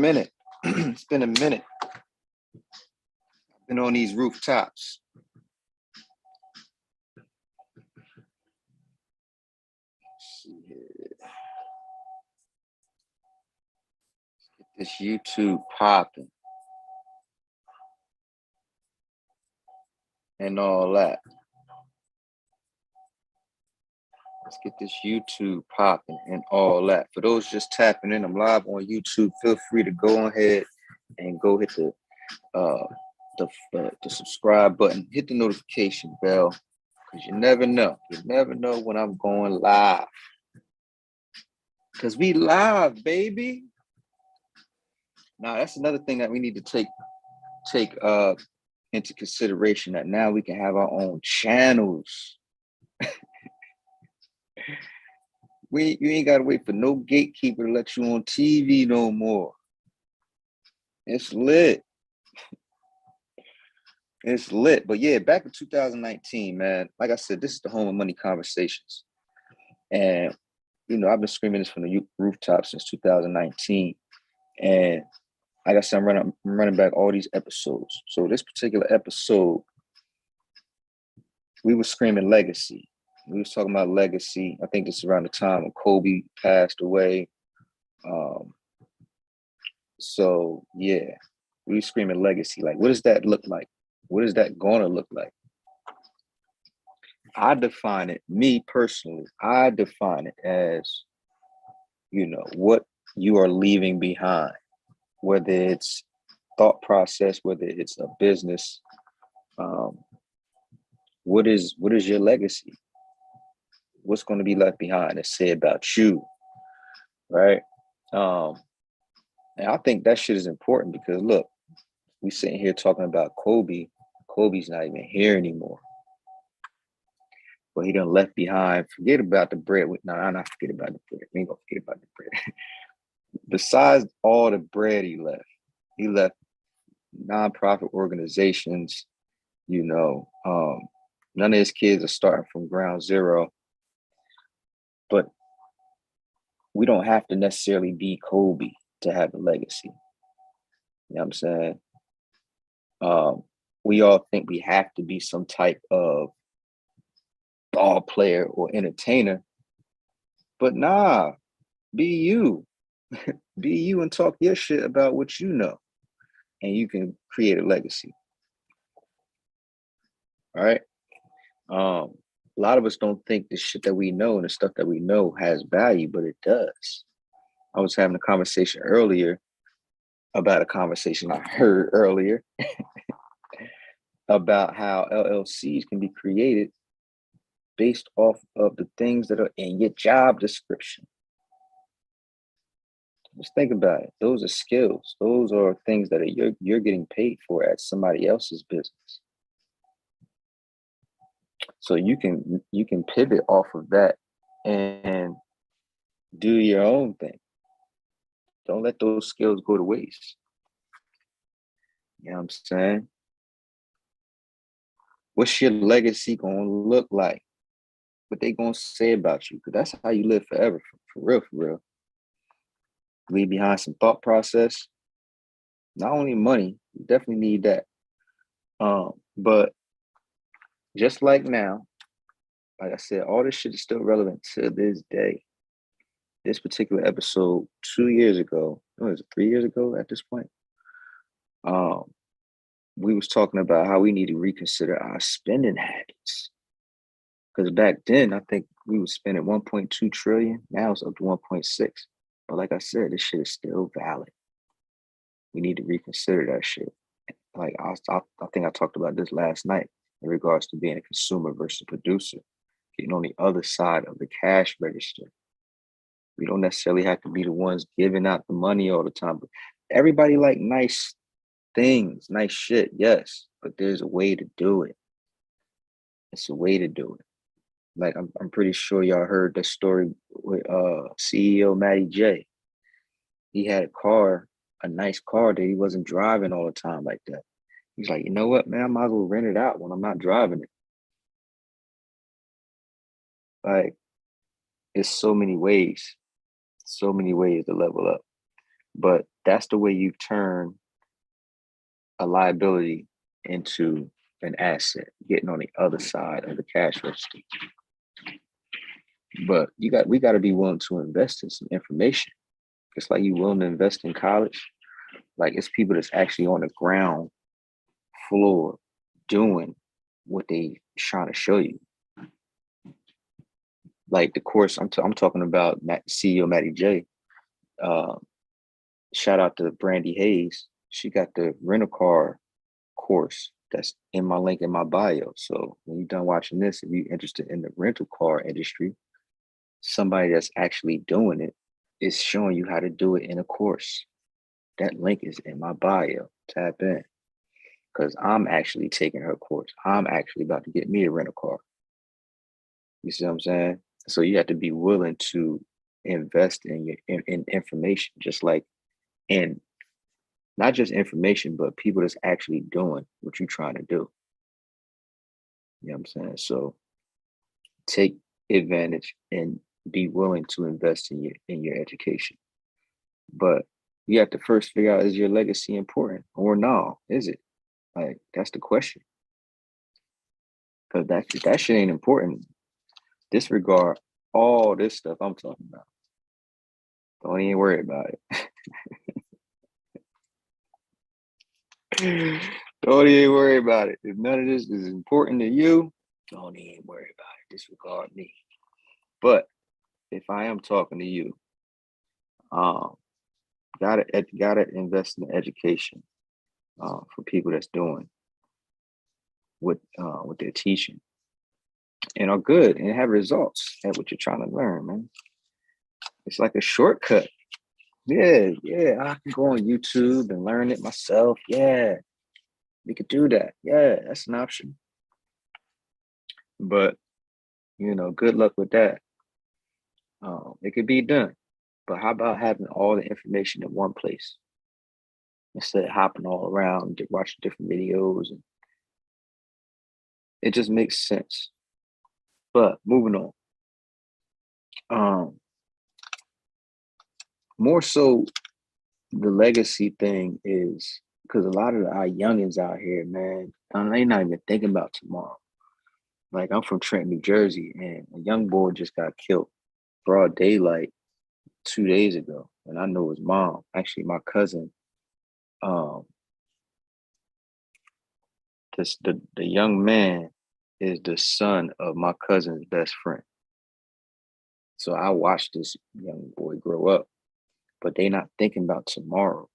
minute. It's been a minute. Been on these rooftops. Let's see here. Let's get this YouTube popping and all that. Let's get this YouTube popping and all that. For those just tapping in, I'm live on YouTube. Feel free to go ahead and go hit the subscribe button, hit the notification bell, because you never know. You never know when I'm going live. Because we live, baby. Now, that's another thing that we need to take into consideration, that now we can have our own channels. You ain't got to wait for no gatekeeper to let you on TV no more. It's lit. It's lit. But yeah, back in 2019, man, like I said, this is the home of money conversations. And, you know, I've been screaming this from the rooftop since 2019. And like I said, I'm running back all these episodes. So this particular episode, we were screaming legacy. We was talking about legacy. I think this is around the time when Kobe passed away. So yeah, we were screaming legacy. Like, what does that look like? What is that gonna look like? I define it, me personally, I define it as, you know, what you are leaving behind, whether it's thought process, whether it's a business. What is your legacy? What's going to be left behind and say about you, right? And I think that shit is important because look, we sitting here talking about Kobe. Kobe's not even here anymore. But he done left behind. Forget about the bread. No, I'm not forget about the bread. We ain't gonna forget about the bread. Besides all the bread he left nonprofit organizations. You know, none of his kids are starting from ground zero. But we don't have to necessarily be Kobe to have a legacy. You know what I'm saying? We all think we have to be some type of ball player or entertainer, but nah, be you. Be you and talk your shit about what you know, and you can create a legacy. All right. A lot of us don't think the shit that we know and the stuff that we know has value, but it does. I was having a conversation earlier about a conversation I heard earlier about how LLCs can be created based off of the things that are in your job description. Just think about it. Those are skills. Those are things that you're getting paid for at somebody else's business. So you can pivot off of that and do your own thing. Don't let those skills go to waste. You know what I'm saying? What's your legacy gonna look like? What they gonna say about you? Because that's how you live forever, for real, for real. Leave behind some thought process. Not only money, you definitely need that. But just like now, like I said, all this shit is still relevant to this day. This particular episode 2 years ago, what was it, 3 years ago at this point? We was talking about how we need to reconsider our spending habits. Because back then, I think we was spending 1.2 trillion. Now it's up to 1.6. But like I said, this shit is still valid. We need to reconsider that shit. Like I think I talked about this last night in regards to being a consumer versus producer, getting on the other side of the cash register. We don't necessarily have to be the ones giving out the money all the time, but everybody like nice things, nice shit, yes, but there's a way to do it. It's a way to do it. Like I'm pretty sure y'all heard that story with CEO Matty J. He had a nice car that he wasn't driving all the time like that. He's like, you know what, man, I might as well rent it out when I'm not driving it. Like, it's so many ways to level up. But That's the way you turn a liability into an asset, getting on the other side of the cash register. But we got to be willing to invest in some information. It's like you willing to invest in college. Like it's people that's actually on the ground floor doing what they trying to show you. Like the course I'm talking about, CEO Matty J. Shout out to Brandy Hayes. She got the rental car course that's in my link in my bio. So when you're done watching this, if you're interested in the rental car industry, somebody that's actually doing it is showing you how to do it in a course. That link is in my bio. Tap in. Because I'm actually taking her course. I'm actually about to get me a rental car. You see what I'm saying? So you have to be willing to invest in information, just like in not just information, but people that's actually doing what you're trying to do. You know what I'm saying? So take advantage and be willing to invest in your education. But you have to first figure out, is your legacy important or no? Is it? Like that's the question. Because that shit ain't important. Disregard all this stuff I'm talking about. Don't even worry about it. Don't even worry about it. If none of this is important to you, don't even worry about it. Disregard me. But if I am talking to you, gotta invest in education for people that's doing what they're teaching and are good and have results at what you're trying to learn, man. It's like a shortcut. Yeah, I can go on YouTube and learn it myself. Yeah, we could do that. Yeah, that's an option. But good luck with that. It could be done. But how about having all the information in one place instead of hopping all around, watching different videos? And it just makes sense. But moving on. More so, the legacy thing is because a lot of our youngins out here, man, they not even thinking about tomorrow. Like I'm from Trenton, New Jersey, and a young boy just got killed broad daylight 2 days ago, and I know his mom. Actually, my cousin. The young man is the son of my cousin's best friend. So I watched this young boy grow up, but they not thinking about tomorrow.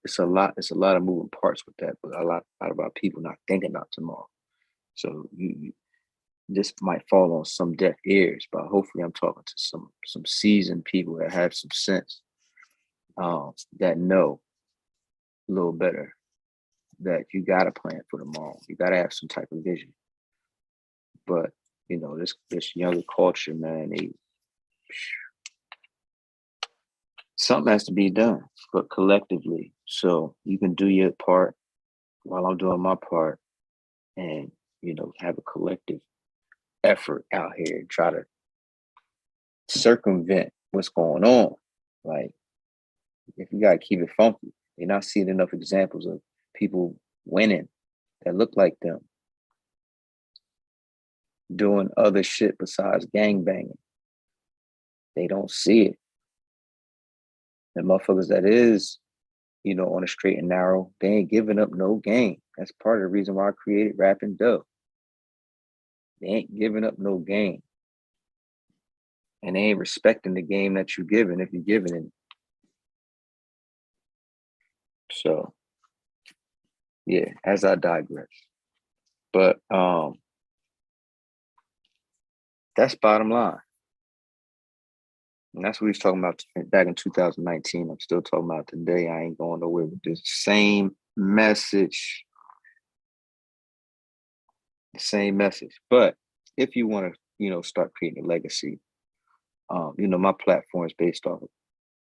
It's a lot of moving parts with that, but a lot about people not thinking about tomorrow. So this might fall on some deaf ears, but hopefully I'm talking to some seasoned people that have some sense, that know a little better that you got to plan for tomorrow. You got to have some type of vision. But this younger culture, man, something has to be done, but collectively. So you can do your part while I'm doing my part, and have a collective effort out here and try to circumvent what's going on. Like, if you gotta keep it funky, you're not seeing enough examples of people winning that look like them, doing other shit besides gang banging. They don't see it. The motherfuckers that is, on a straight and narrow, they ain't giving up no game. That's part of the reason why I created Rap and Dub. They ain't giving up no game. And they ain't respecting the game that you're giving if you're giving it. So, yeah, as I digress. But that's bottom line. And that's what he's talking about back in 2019. I'm still talking about today. I ain't going nowhere with this same message. The same message. But if you want to, start creating a legacy, my platform is based off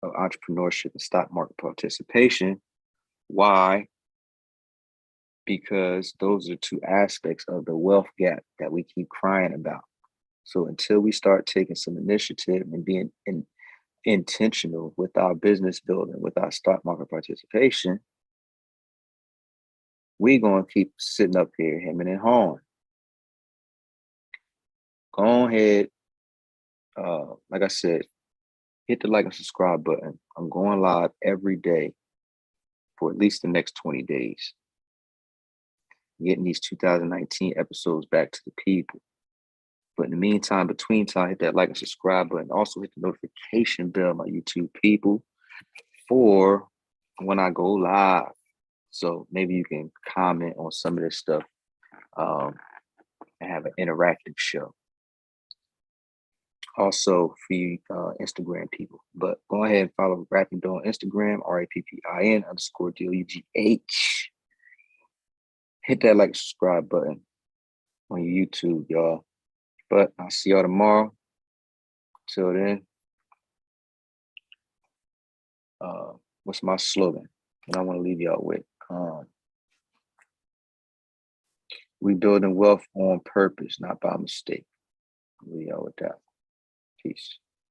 of entrepreneurship and stock market participation. Why? Because those are two aspects of the wealth gap that we keep crying about. So until we start taking some initiative and being intentional with our business building, with our stock market participation, we're gonna keep sitting up here hemming and hawing. Go ahead, like I said, hit the like and subscribe button. I'm going live every day for at least the next 20 days. Getting these 2019 episodes back to the people. But in the meantime, between time, hit that like and subscribe button. Also hit the notification bell, my YouTube people, for when I go live. So maybe you can comment on some of this stuff and have an interactive show. Also for you Instagram people. But go ahead and follow Rapping Dough on Instagram, RAPPIN_DOUGH. Hit that like subscribe button on YouTube, y'all. But I'll see y'all tomorrow. Till then, what's my slogan? And I want to leave y'all with. We building wealth on purpose, not by mistake. I'll leave y'all with that. Peace.